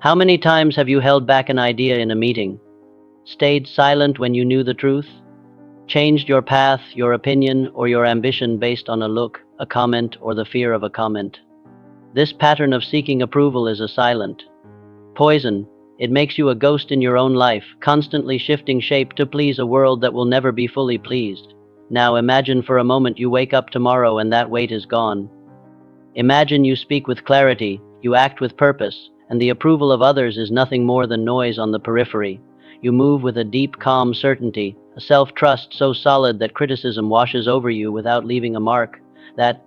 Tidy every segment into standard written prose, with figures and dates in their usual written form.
How many times have you held back an idea in a meeting? Stayed silent when you knew the truth? Changed your path, your opinion, or your ambition based on a look, a comment, or the fear of a comment? This pattern of seeking approval is a silent poison. It makes you a ghost in your own life, constantly shifting shape to please a world that will never be fully pleased. Now imagine for a moment you wake up tomorrow and that weight is gone. Imagine you speak with clarity, you act with purpose, and the approval of others is nothing more than noise on the periphery. You move with a deep, calm certainty, a self-trust so solid that criticism washes over you without leaving a mark. That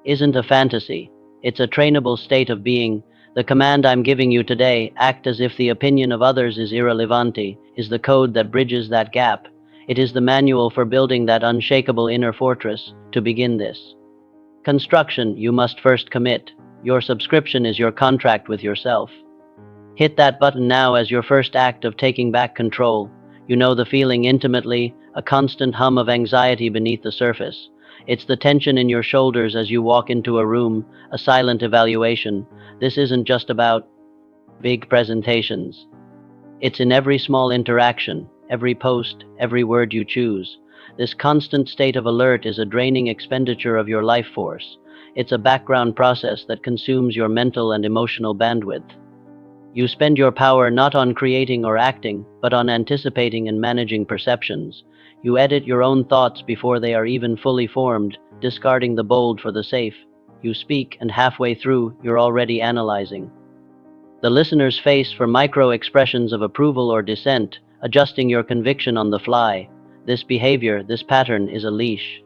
isn't a fantasy. It's a trainable state of being. The command I'm giving you today, act as if the opinion of others is irrelevante, is the code that bridges that gap. It is the manual for building that unshakable inner fortress. To begin this construction, you must first commit. Your subscription is your contract with yourself. Hit that button now as your first act of taking back control. You know the feeling intimately, a constant hum of anxiety beneath the surface. It's the tension in your shoulders as you walk into a room, a silent evaluation. This isn't just about big presentations. It's in every small interaction, every post, every word you choose. This constant state of alert is a draining expenditure of your life force. It's a background process that consumes your mental and emotional bandwidth. You spend your power not on creating or acting, but on anticipating and managing perceptions. You edit your own thoughts before they are even fully formed, discarding the bold for the safe. You speak, and halfway through, you're already analyzing the listener's face for micro-expressions of approval or dissent, adjusting your conviction on the fly. This behavior, this pattern, is a leash.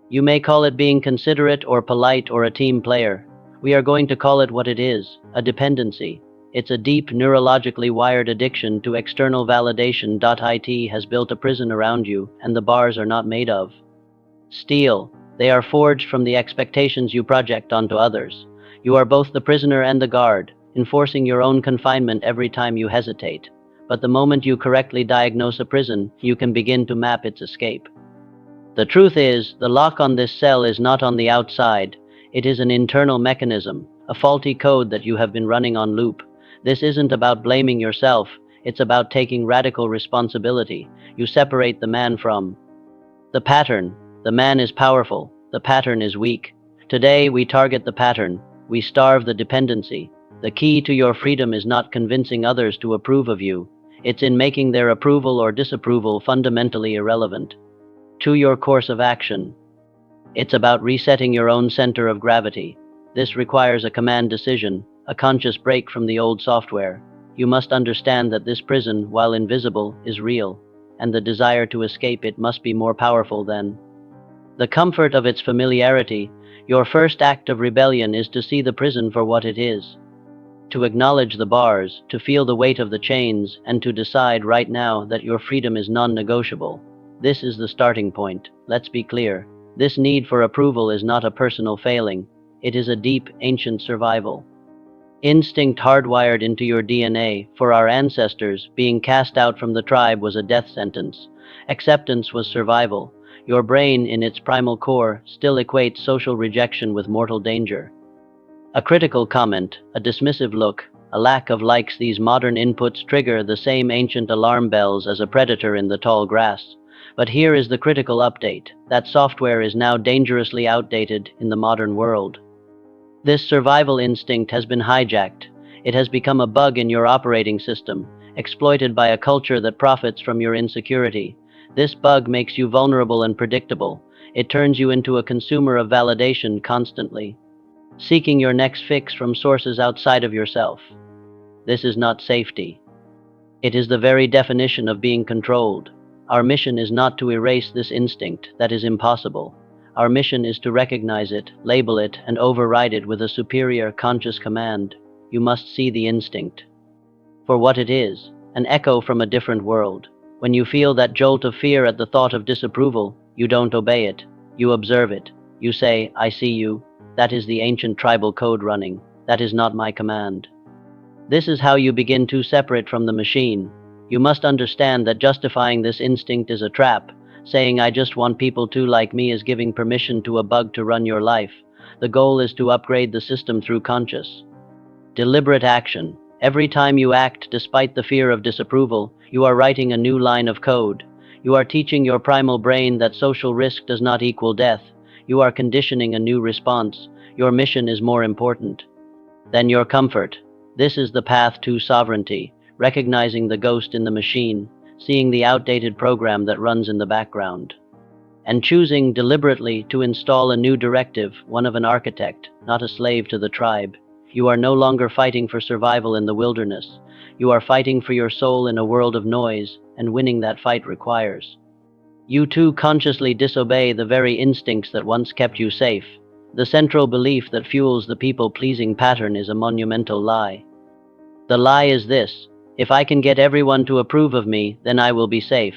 You may call it being considerate or polite or a team player. We are going to call it what it is, a dependency. It's a deep, neurologically wired addiction to external validation. It has built a prison around you, and the bars are not made of steel. They are forged from the expectations you project onto others. You are both the prisoner and the guard, enforcing your own confinement every time you hesitate. But the moment you correctly diagnose a prison, you can begin to map its escape. The truth is, the lock on this cell is not on the outside. It is an internal mechanism, a faulty code that you have been running on loop. This isn't about blaming yourself, it's about taking radical responsibility. You separate the man from the pattern. The man is powerful, the pattern is weak. Today we target the pattern, we starve the dependency. The key to your freedom is not convincing others to approve of you. It's in making their approval or disapproval fundamentally irrelevant to your course of action. It's about resetting your own center of gravity. This requires a command decision, a conscious break from the old software. You must understand that this prison, while invisible, is real, and the desire to escape it must be more powerful than the comfort of its familiarity. Your first act of rebellion is to see the prison for what it is, to acknowledge the bars, to feel the weight of the chains, and to decide right now that your freedom is non-negotiable. This is the starting point. Let's be clear. This need for approval is not a personal failing. It is a deep, ancient survival instinct hardwired into your DNA. For our ancestors, being cast out from the tribe was a death sentence. Acceptance was survival. Your brain, in its primal core, still equates social rejection with mortal danger. A critical comment, a dismissive look, a lack of likes. These modern inputs trigger the same ancient alarm bells as a predator in the tall grass. But here is the critical update. That software is now dangerously outdated in the modern world. This survival instinct has been hijacked. It has become a bug in your operating system, exploited by a culture that profits from your insecurity. This bug makes you vulnerable and predictable. It turns you into a consumer of validation constantly, seeking your next fix from sources outside of yourself. This is not safety. It is the very definition of being controlled. Our mission is not to erase this instinct. That is impossible. Our mission is to recognize it, label it, and override it with a superior conscious command. You must see the instinct for what it is, an echo from a different world. When you feel that jolt of fear at the thought of disapproval, you don't obey it. You observe it. You say, "I see you." That is the ancient tribal code running. That is not my command. This is how you begin to separate from the machine. You must understand that justifying this instinct is a trap. Saying "I just want people to like me" is giving permission to a bug to run your life. The goal is to upgrade the system through conscious, deliberate action. Every time you act despite the fear of disapproval, you are writing a new line of code. You are teaching your primal brain that social risk does not equal death. You are conditioning a new response. Your mission is more important than your comfort. This is the path to sovereignty, recognizing the ghost in the machine, seeing the outdated program that runs in the background, and choosing deliberately to install a new directive, one of an architect, not a slave to the tribe. You are no longer fighting for survival in the wilderness. You are fighting for your soul in a world of noise, and winning that fight requires you to consciously disobey the very instincts that once kept you safe. The central belief that fuels the people-pleasing pattern is a monumental lie. The lie is this: if I can get everyone to approve of me, then I will be safe.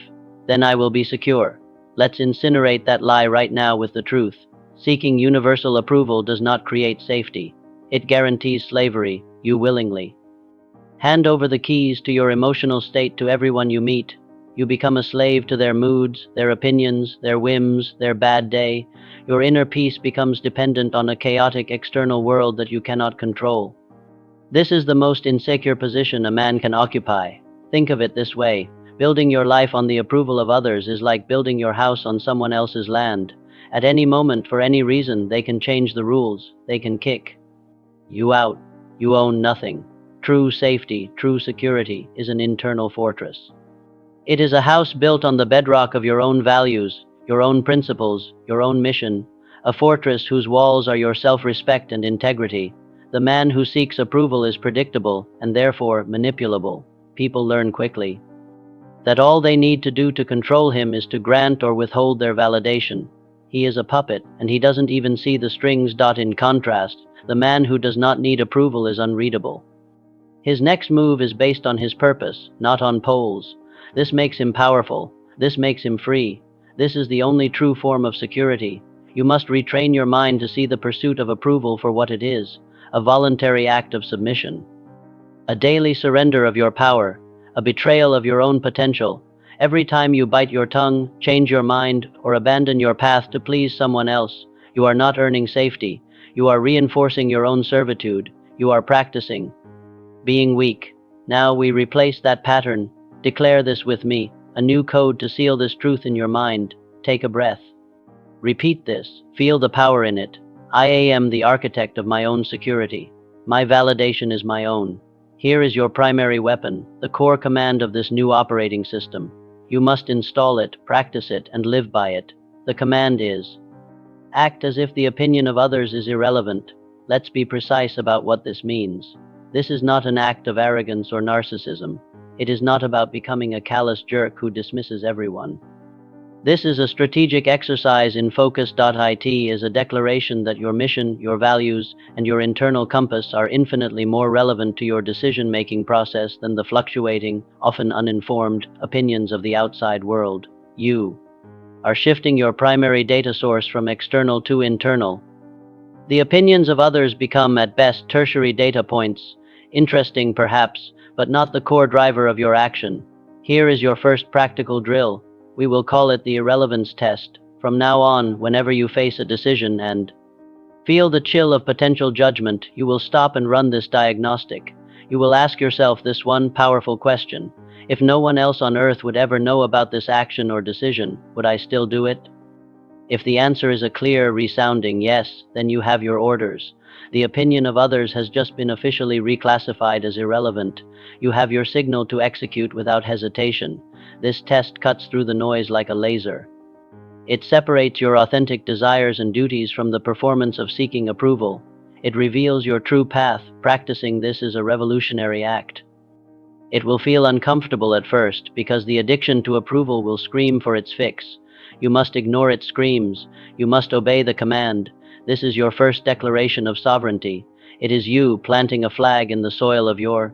Then I will be secure. Let's incinerate that lie right now with the truth. Seeking universal approval does not create safety. It guarantees slavery. You willingly hand over the keys to your emotional state to everyone you meet. You become a slave to their moods, their opinions, their whims, their bad day. Your inner peace becomes dependent on a chaotic external world that you cannot control. This is the most insecure position a man can occupy. Think of it this way: building your life on the approval of others is like building your house on someone else's land. At any moment, for any reason, they can change the rules. They can kick you out. You own nothing. True safety, true security, is an internal fortress. It is a house built on the bedrock of your own values, your own principles, your own mission, a fortress whose walls are your self-respect and integrity. The man who seeks approval is predictable and therefore manipulable. People learn quickly that all they need to do to control him is to grant or withhold their validation. He is a puppet, and he doesn't even see the strings. In contrast, the man who does not need approval is unreadable. His next move is based on his purpose, not on polls. This makes him powerful. This makes him free. This is the only true form of security. You must retrain your mind to see the pursuit of approval for what it is: a voluntary act of submission, a daily surrender of your power, a betrayal of your own potential. Every time you bite your tongue, change your mind, or abandon your path to please someone else, you are not earning safety. You are reinforcing your own servitude. You are practicing being weak. Now we replace that pattern. Declare this with me, a new code to seal this truth in your mind. Take a breath. Repeat this. Feel the power in it. I am the architect of my own security. My validation is my own. Here is your primary weapon, the core command of this new operating system. You must install it, practice it, and live by it. The command is: act as if the opinion of others is irrelevant. Let's be precise about what this means. This is not an act of arrogance or narcissism. It is not about becoming a callous jerk who dismisses everyone. This is a strategic exercise in focus.it, is a declaration that your mission, your values, and your internal compass are infinitely more relevant to your decision-making process than the fluctuating, often uninformed, opinions of the outside world. You are shifting your primary data source from external to internal. The opinions of others become, at best, tertiary data points, interesting perhaps, but not the core driver of your action. Here is your first practical drill. We will call it the irrelevance test. From now on, whenever you face a decision and feel the chill of potential judgment, you will stop and run this diagnostic. You will ask yourself this one powerful question: if no one else on earth would ever know about this action or decision, would I still do it? If the answer is a clear, resounding yes, then you have your orders. The opinion of others has just been officially reclassified as irrelevant. You have your signal to execute without hesitation. This test cuts through the noise like a laser. It separates your authentic desires and duties from the performance of seeking approval. It reveals your true path. Practicing this is a revolutionary act. It will feel uncomfortable at first because the addiction to approval will scream for its fix. You must ignore its screams. You must obey the command. This is your first declaration of sovereignty. It is you planting a flag in the soil of your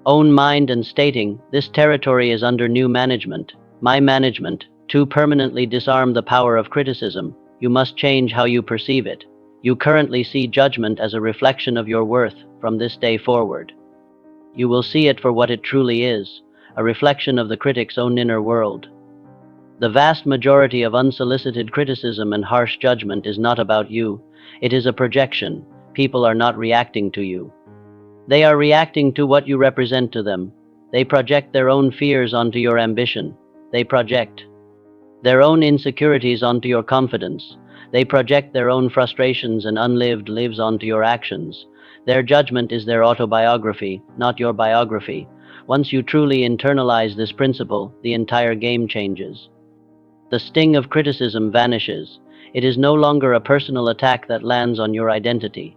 own mind and stating, this territory is under new management, my management. To permanently disarm the power of criticism, you must change how you perceive it. You currently see judgment as a reflection of your worth. From this day forward, you will see it for what it truly is, a reflection of the critic's own inner world. The vast majority of unsolicited criticism and harsh judgment is not about you. It is a projection. People are not reacting to you. They are reacting to what you represent to them. They project their own fears onto your ambition. They project their own insecurities onto your confidence. They project their own frustrations and unlived lives onto your actions. Their judgment is their autobiography, not your biography. Once you truly internalize this principle, the entire game changes. The sting of criticism vanishes. It is no longer a personal attack that lands on your identity.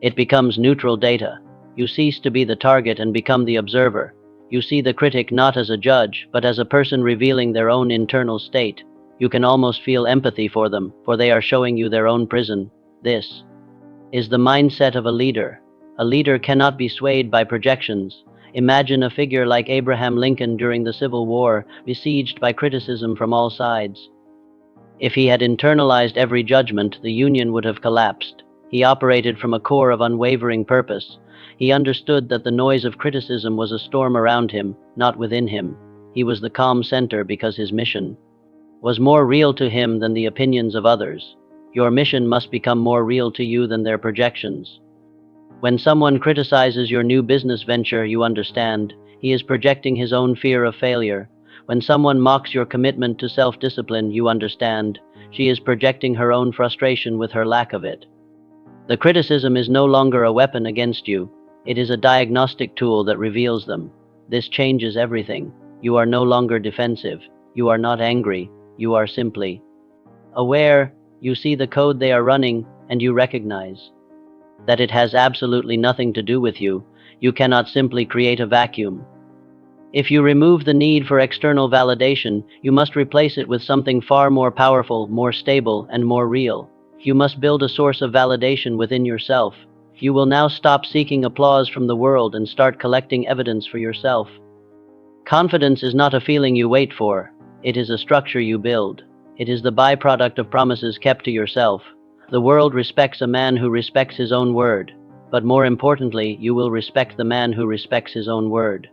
It becomes neutral data. You cease to be the target and become the observer. You see the critic not as a judge, but as a person revealing their own internal state. You can almost feel empathy for them, for they are showing you their own prison. This is the mindset of a leader. A leader cannot be swayed by projections. Imagine a figure like Abraham Lincoln during the Civil War, besieged by criticism from all sides. If he had internalized every judgment, the Union would have collapsed. He operated from a core of unwavering purpose. He understood that the noise of criticism was a storm around him, not within him. He was the calm center because his mission was more real to him than the opinions of others. Your mission must become more real to you than their projections. When someone criticizes your new business venture, you understand, he is projecting his own fear of failure. When someone mocks your commitment to self-discipline, you understand, she is projecting her own frustration with her lack of it. The criticism is no longer a weapon against you. It is a diagnostic tool that reveals them. This changes everything. You are no longer defensive. You are not angry. You are simply aware. You see the code they are running, and you recognize that it has absolutely nothing to do with you. You cannot simply create a vacuum. If you remove the need for external validation, you must replace it with something far more powerful, more stable, and more real. You must build a source of validation within yourself. You will now stop seeking applause from the world and start collecting evidence for yourself. Confidence is not a feeling you wait for. It is a structure you build. It is the byproduct of promises kept to yourself. The world respects a man who respects his own word. But more importantly, you will respect the man who respects his own word.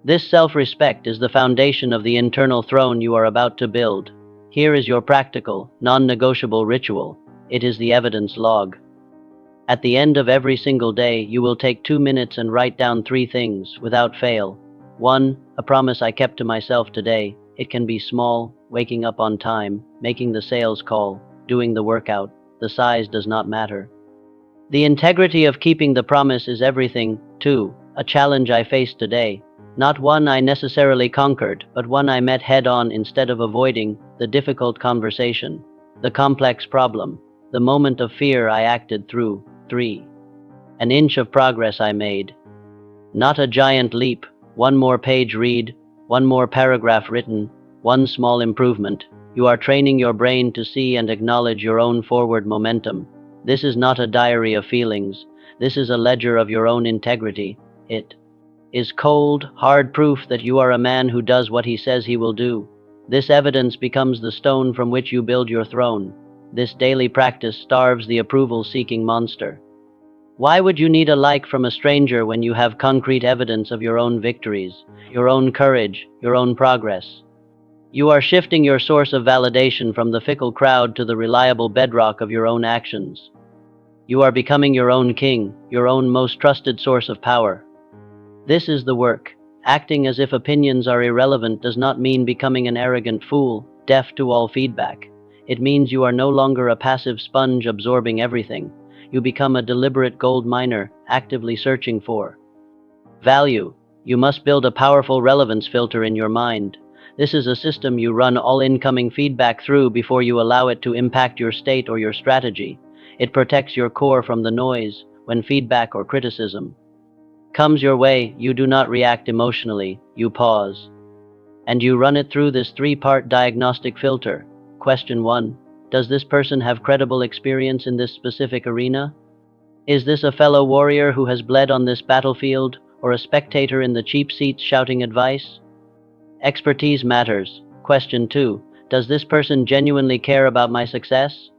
This self-respect is the foundation of the internal throne you are about to build. Here is your practical, non-negotiable ritual. It is the evidence log. At the end of every single day, you will take 2 minutes and write down 3 things, without fail. 1. A promise I kept to myself today. It can be small, waking up on time, making the sales call, doing the workout. The size does not matter. The integrity of keeping the promise is everything. 2. A challenge I faced today. Not one I necessarily conquered, but one I met head-on instead of avoiding the difficult conversation, the complex problem, the moment of fear I acted through. 3. An inch of progress I made. Not a giant leap, one more page read, one more paragraph written, one small improvement. You are training your brain to see and acknowledge your own forward momentum. This is not a diary of feelings. This is a ledger of your own integrity. It is cold, hard proof that you are a man who does what he says he will do. This evidence becomes the stone from which you build your throne. This daily practice starves the approval-seeking monster. Why would you need a like from a stranger when you have concrete evidence of your own victories, your own courage, your own progress? You are shifting your source of validation from the fickle crowd to the reliable bedrock of your own actions. You are becoming your own king, your own most trusted source of power. This is the work. Acting as if opinions are irrelevant does not mean becoming an arrogant fool, deaf to all feedback. It means you are no longer a passive sponge absorbing everything. You become a deliberate gold miner, actively searching for value. You must build a powerful relevance filter in your mind. This is a system you run all incoming feedback through before you allow it to impact your state or your strategy. It protects your core from the noise. When feedback or criticism comes your way, you do not react emotionally, you pause. And you run it through this 3-part diagnostic filter. Question 1. Does this person have credible experience in this specific arena? Is this a fellow warrior who has bled on this battlefield, or a spectator in the cheap seats shouting advice? Expertise matters. Question 2. Does this person genuinely care about my success?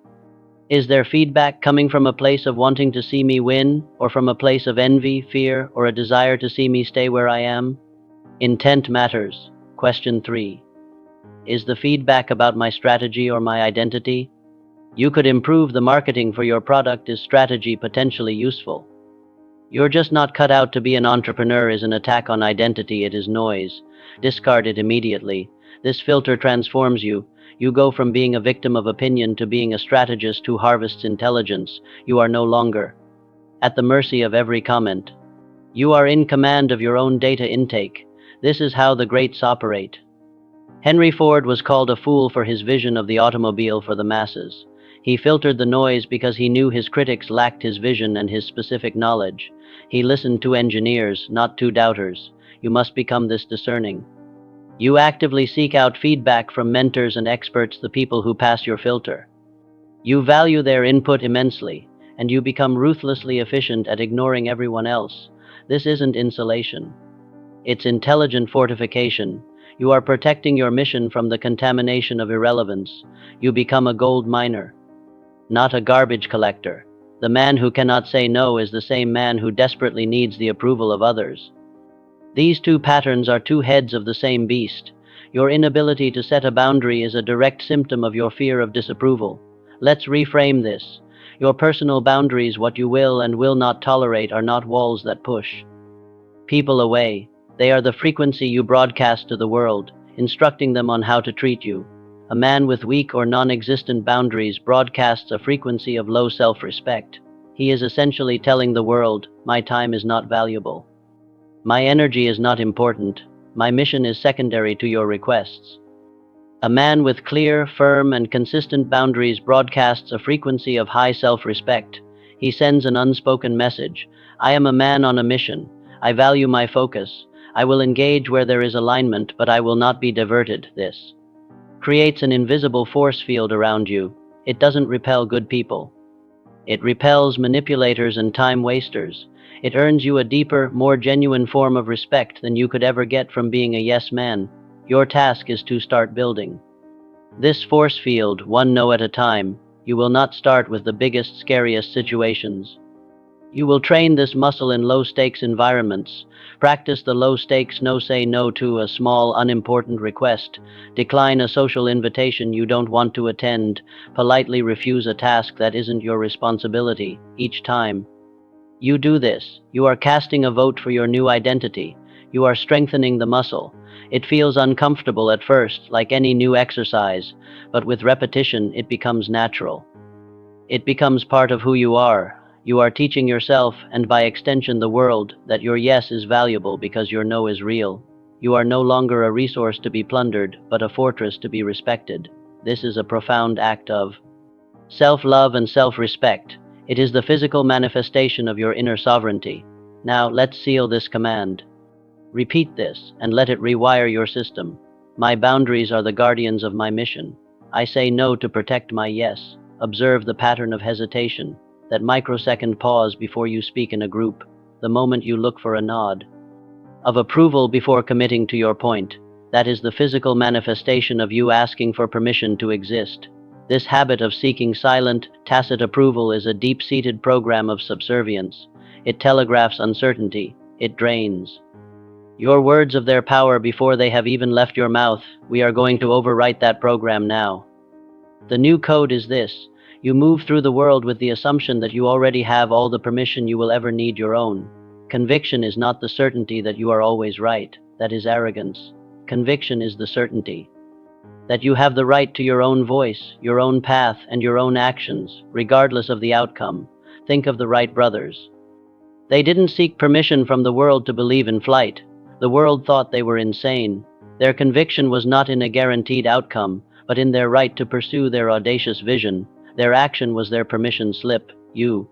Is their feedback coming from a place of wanting to see me win, or from a place of envy, fear, or a desire to see me stay where I am? Intent matters. Question 3. Is the feedback about my strategy or my identity? You could improve the marketing for your product. Is strategy potentially useful? You're just not cut out to be an entrepreneur is an attack on identity, it is noise. Discard it immediately. This filter transforms you. You go from being a victim of opinion to being a strategist who harvests intelligence. You are no longer at the mercy of every comment. You are in command of your own data intake. This is how the greats operate. Henry Ford was called a fool for his vision of the automobile for the masses. He filtered the noise because he knew his critics lacked his vision and his specific knowledge. He listened to engineers, not to doubters. You must become this discerning. You actively seek out feedback from mentors and experts, the people who pass your filter. You value their input immensely, and you become ruthlessly efficient at ignoring everyone else. This isn't insulation. It's intelligent fortification. You are protecting your mission from the contamination of irrelevance. You become a gold miner, not a garbage collector. The man who cannot say no is the same man who desperately needs the approval of others. These two patterns are two heads of the same beast. Your inability to set a boundary is a direct symptom of your fear of disapproval. Let's reframe this. Your personal boundaries, what you will and will not tolerate, are not walls that push people away. They are the frequency you broadcast to the world, instructing them on how to treat you. A man with weak or non-existent boundaries broadcasts a frequency of low self-respect. He is essentially telling the world, my time is not valuable. My energy is not important. My mission is secondary to your requests. A man with clear, firm, and consistent boundaries broadcasts a frequency of high self-respect. He sends an unspoken message. I am a man on a mission. I value my focus. I will engage where there is alignment, but I will not be diverted. This creates an invisible force field around you. It doesn't repel good people. It repels manipulators and time wasters. It earns you a deeper, more genuine form of respect than you could ever get from being a yes man. Your task is to start building this force field, one no at a time. You will not start with the biggest, scariest situations. You will train this muscle in low-stakes environments. Practice the low-stakes no. Say no to a small, unimportant request. Decline a social invitation you don't want to attend. Politely refuse a task that isn't your responsibility. Each time you do this, you are casting a vote for your new identity. You are strengthening the muscle. It feels uncomfortable at first, like any new exercise, but with repetition, it becomes natural. It becomes part of who you are. You are teaching yourself, and by extension the world, that your yes is valuable because your no is real. You are no longer a resource to be plundered, but a fortress to be respected. This is a profound act of self-love and self-respect. It is the physical manifestation of your inner sovereignty. Now, let's seal this command. Repeat this, and let it rewire your system. My boundaries are the guardians of my mission. I say no to protect my yes. Observe the pattern of hesitation, that microsecond pause before you speak in a group, the moment you look for a nod of approval before committing to your point. That is the physical manifestation of you asking for permission to exist. This habit of seeking silent, tacit approval is a deep-seated program of subservience. It telegraphs uncertainty. It drains your words of their power before they have even left your mouth. We are going to overwrite that program now. The new code is this. You move through the world with the assumption that you already have all the permission you will ever need your own. Conviction is not the certainty that you are always right. That is arrogance. Conviction is the certainty that you have the right to your own voice, your own path, and your own actions, regardless of the outcome. Think of the Wright brothers. They didn't seek permission from the world to believe in flight. The world thought they were insane. Their conviction was not in a guaranteed outcome, but in their right to pursue their audacious vision. Their action was their permission slip. You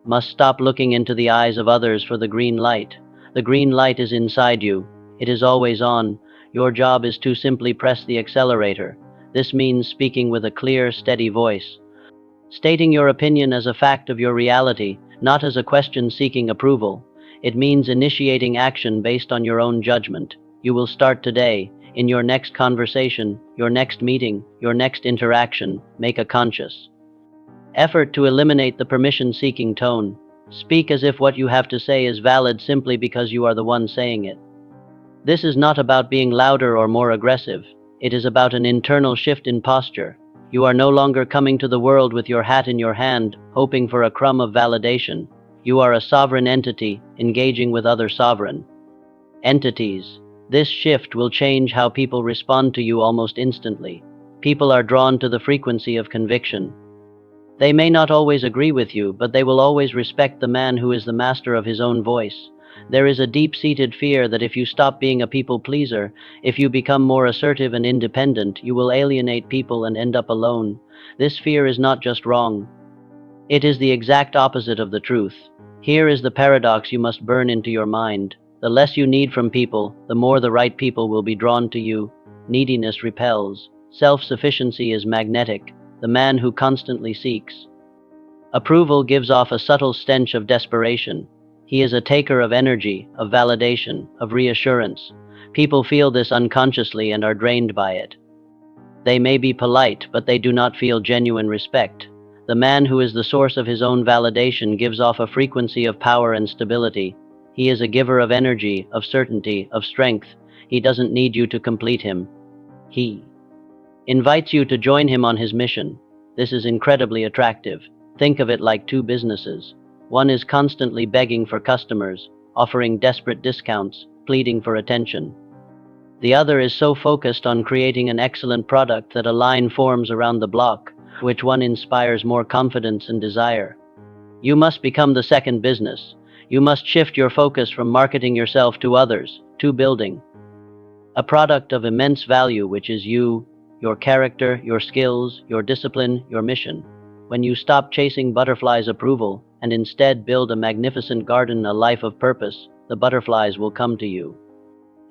must stop looking into the eyes of others for the green light. The green light is inside you. It is always on. Your job is to simply press the accelerator. This means speaking with a clear, steady voice, stating your opinion as a fact of your reality, not as a question seeking approval. It means initiating action based on your own judgment. You will start today. In your next conversation, your next meeting, your next interaction, make a conscious effort to eliminate the permission-seeking tone. Speak as if what you have to say is valid simply because you are the one saying it. This is not about being louder or more aggressive. It is about an internal shift in posture. You are no longer coming to the world with your hat in your hand, hoping for a crumb of validation. You are a sovereign entity engaging with other sovereign entities. This shift will change how people respond to you almost instantly. People are drawn to the frequency of conviction. They may not always agree with you, but they will always respect the man who is the master of his own voice. There is a deep-seated fear that if you stop being a people pleaser, if you become more assertive and independent, you will alienate people and end up alone. This fear is not just wrong. It is the exact opposite of the truth. Here is the paradox you must burn into your mind. The less you need from people, the more the right people will be drawn to you. Neediness repels. Self-sufficiency is magnetic. The man who constantly seeks approval gives off a subtle stench of desperation. He is a taker of energy, of validation, of reassurance. People feel this unconsciously and are drained by it. They may be polite, but they do not feel genuine respect. The man who is the source of his own validation gives off a frequency of power and stability. He is a giver of energy, of certainty, of strength. He doesn't need you to complete him. He invites you to join him on his mission. This is incredibly attractive. Think of it like two businesses. One is constantly begging for customers, offering desperate discounts, pleading for attention. The other is so focused on creating an excellent product that a line forms around the block. Which one inspires more confidence and desire? You must become the second business. You must shift your focus from marketing yourself to others, to building a product of immense value, which is you, your character, your skills, your discipline, your mission. When you stop chasing butterflies' approval and instead build a magnificent garden, a life of purpose, the butterflies will come to you.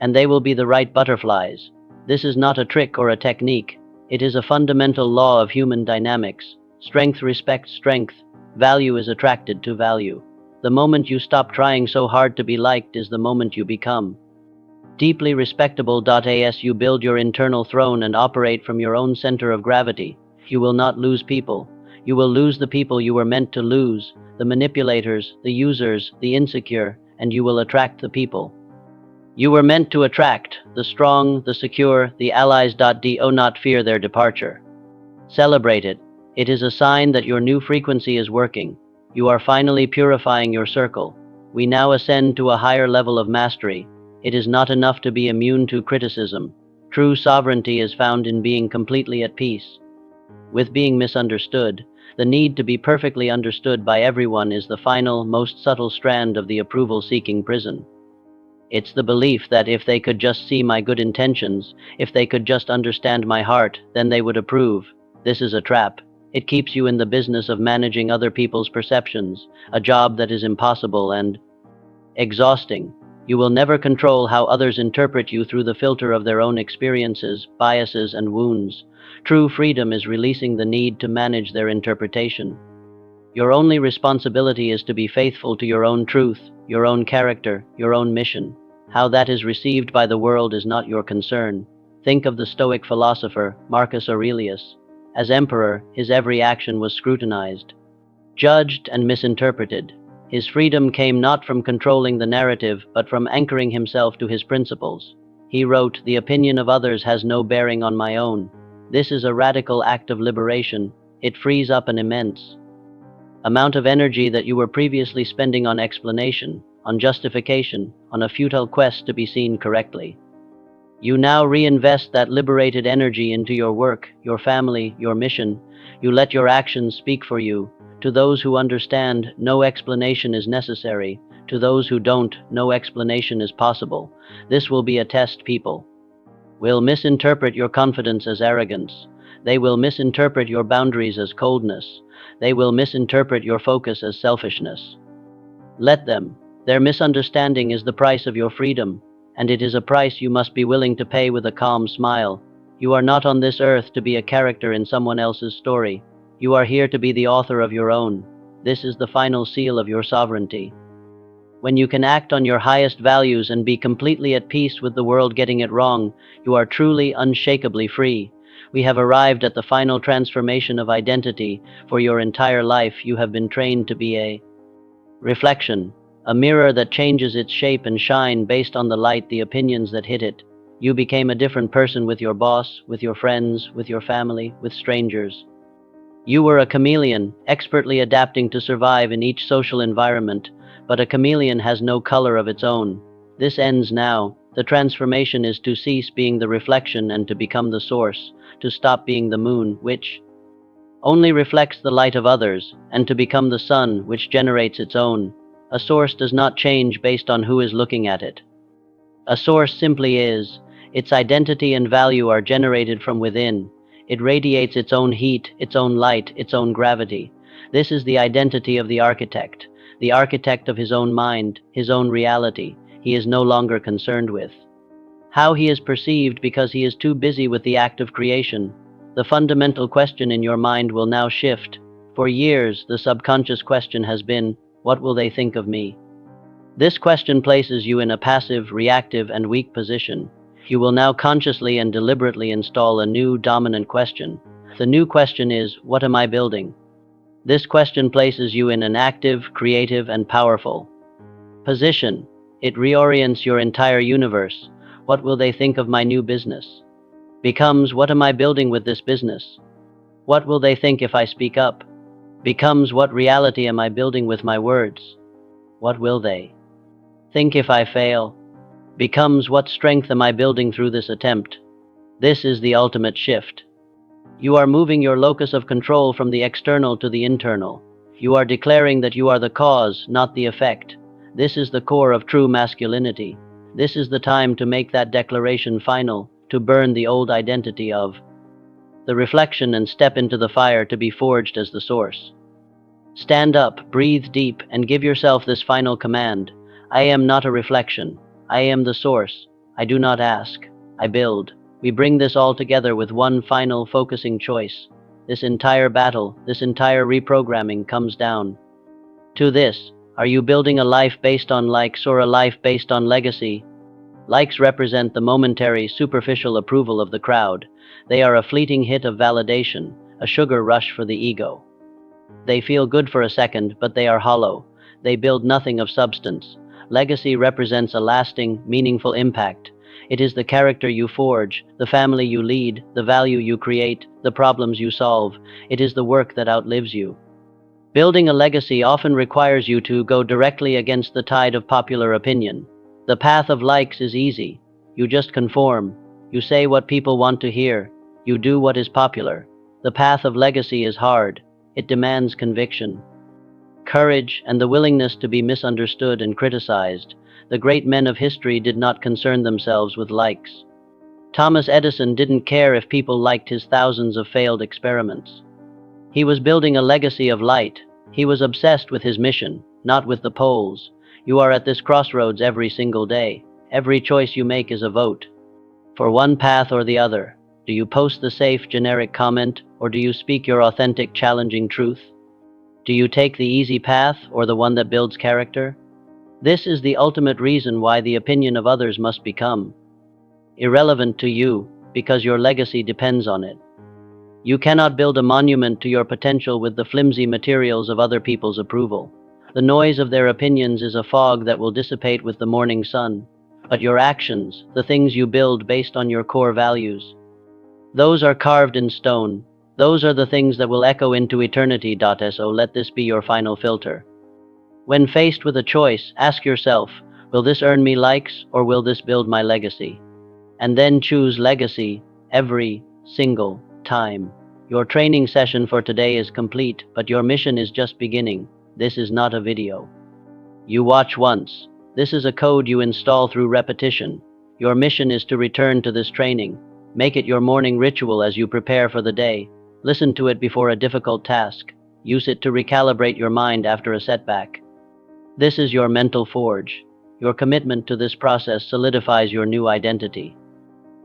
And they will be the right butterflies. This is not a trick or a technique. It is a fundamental law of human dynamics. Strength respects strength. Value is attracted to value. The moment you stop trying so hard to be liked is the moment you become deeply respectable. As you build your internal throne and operate from your own center of gravity, you will not lose people. You will lose the people you were meant to lose, the manipulators, the users, the insecure, and you will attract the people you were meant to attract, the strong, the secure, the allies. Do not fear their departure. Celebrate it. It is a sign that your new frequency is working. You are finally purifying your circle. We now ascend to a higher level of mastery. It is not enough to be immune to criticism. True sovereignty is found in being completely at peace with being misunderstood. The need to be perfectly understood by everyone is the final, most subtle strand of the approval-seeking prison. It's the belief that if they could just see my good intentions, if they could just understand my heart, then they would approve. This is a trap. It keeps you in the business of managing other people's perceptions, a job that is impossible and exhausting. You will never control how others interpret you through the filter of their own experiences, biases, and wounds. True freedom is releasing the need to manage their interpretation. Your only responsibility is to be faithful to your own truth, your own character, your own mission. How that is received by the world is not your concern. Think of the Stoic philosopher, Marcus Aurelius. As emperor, his every action was scrutinized, judged, and misinterpreted. His freedom came not from controlling the narrative, but from anchoring himself to his principles. He wrote, "The opinion of others has no bearing on my own." This is a radical act of liberation. It frees up an immense amount of energy that you were previously spending on explanation, on justification, on a futile quest to be seen correctly. You now reinvest that liberated energy into your work, your family, your mission. You let your actions speak for you. To those who understand, no explanation is necessary. To those who don't, no explanation is possible. This will be a test. People will misinterpret your confidence as arrogance. They will misinterpret your boundaries as coldness. They will misinterpret your focus as selfishness. Let them. Their misunderstanding is the price of your freedom, and it is a price you must be willing to pay with a calm smile. You are not on this earth to be a character in someone else's story. You are here to be the author of your own. This is the final seal of your sovereignty. When you can act on your highest values and be completely at peace with the world getting it wrong, you are truly, unshakably free. We have arrived at the final transformation of identity. For your entire life, you have been trained to be a reflection, a mirror that changes its shape and shine based on the light, the opinions that hit it. You became a different person with your boss, with your friends, with your family, with strangers. You were a chameleon, expertly adapting to survive in each social environment, but a chameleon has no color of its own. This ends now. The transformation is to cease being the reflection and to become the source, to stop being the moon, which only reflects the light of others, and to become the sun, which generates its own. A source does not change based on who is looking at it. A source simply is. Its identity and value are generated from within. It radiates its own heat, its own light, its own gravity. This is the identity of the architect of his own mind, his own reality. He is no longer concerned with how he is perceived because he is too busy with the act of creation. The fundamental question in your mind will now shift. For years, the subconscious question has been, what will they think of me? This question places you in a passive, reactive, and weak position. You will now consciously and deliberately install a new dominant question. The new question is, what am I building? This question places you in an active, creative, and powerful position. It reorients your entire universe. What will they think of my new business? Becomes, what am I building with this business? What will they think if I speak up? Becomes, what reality am I building with my words? What will they think if I fail? Becomes, what strength am I building through this attempt? This is the ultimate shift. You are moving your locus of control from the external to the internal. You are declaring that you are the cause, not the effect. This is the core of true masculinity. This is the time to make that declaration final, to burn the old identity of the reflection and step into the fire to be forged as the source. Stand up, breathe deep, and give yourself this final command. I am not a reflection. I am the source. I do not ask. I build. We bring this all together with one final focusing choice. This entire battle, this entire reprogramming comes down to this. Are you building a life based on likes or a life based on legacy? Likes represent the momentary, superficial approval of the crowd. They are a fleeting hit of validation, a sugar rush for the ego. They feel good for a second, but they are hollow. They build nothing of substance. Legacy represents a lasting, meaningful impact. It is the character you forge, the family you lead, the value you create, the problems you solve. It is the work that outlives you. Building a legacy often requires you to go directly against the tide of popular opinion. The path of likes is easy. You just conform. You say what people want to hear. You do what is popular. The path of legacy is hard. It demands conviction, courage, and the willingness to be misunderstood and criticized. The great men of history did not concern themselves with likes. Thomas Edison didn't care if people liked his thousands of failed experiments. He was building a legacy of light. He was obsessed with his mission, not with the polls. You are at this crossroads every single day. Every choice you make is a vote for one path or the other. Do you post the safe, generic comment, or do you speak your authentic, challenging truth? Do you take the easy path or the one that builds character? This is the ultimate reason why the opinion of others must become irrelevant to you, because your legacy depends on it. You cannot build a monument to your potential with the flimsy materials of other people's approval. The noise of their opinions is a fog that will dissipate with the morning sun. But your actions, the things you build based on your core values, those are carved in stone. Those are the things that will echo into eternity. So let this be your final filter. When faced with a choice, ask yourself, will this earn me likes or will this build my legacy? And then choose legacy every single time. Your training session for today is complete, but your mission is just beginning. This is not a video you watch once. This is a code you install through repetition. Your mission is to return to this training. Make it your morning ritual as you prepare for the day. Listen to it before a difficult task. Use it to recalibrate your mind after a setback. This is your mental forge. Your commitment to this process solidifies your new identity.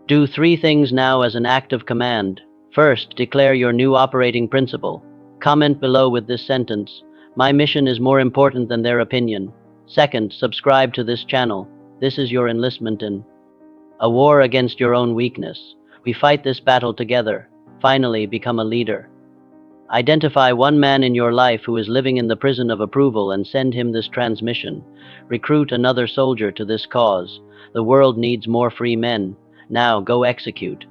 Do 3 things now as an act of command. First, declare your new operating principle. Comment below with this sentence: my mission is more important than their opinion. Second, subscribe to this channel. This is your enlistment in a war against your own weakness. We fight this battle together. Finally, become a leader. Identify one man in your life who is living in the prison of approval and send him this transmission. Recruit another soldier to this cause. The world needs more free men. Now go execute.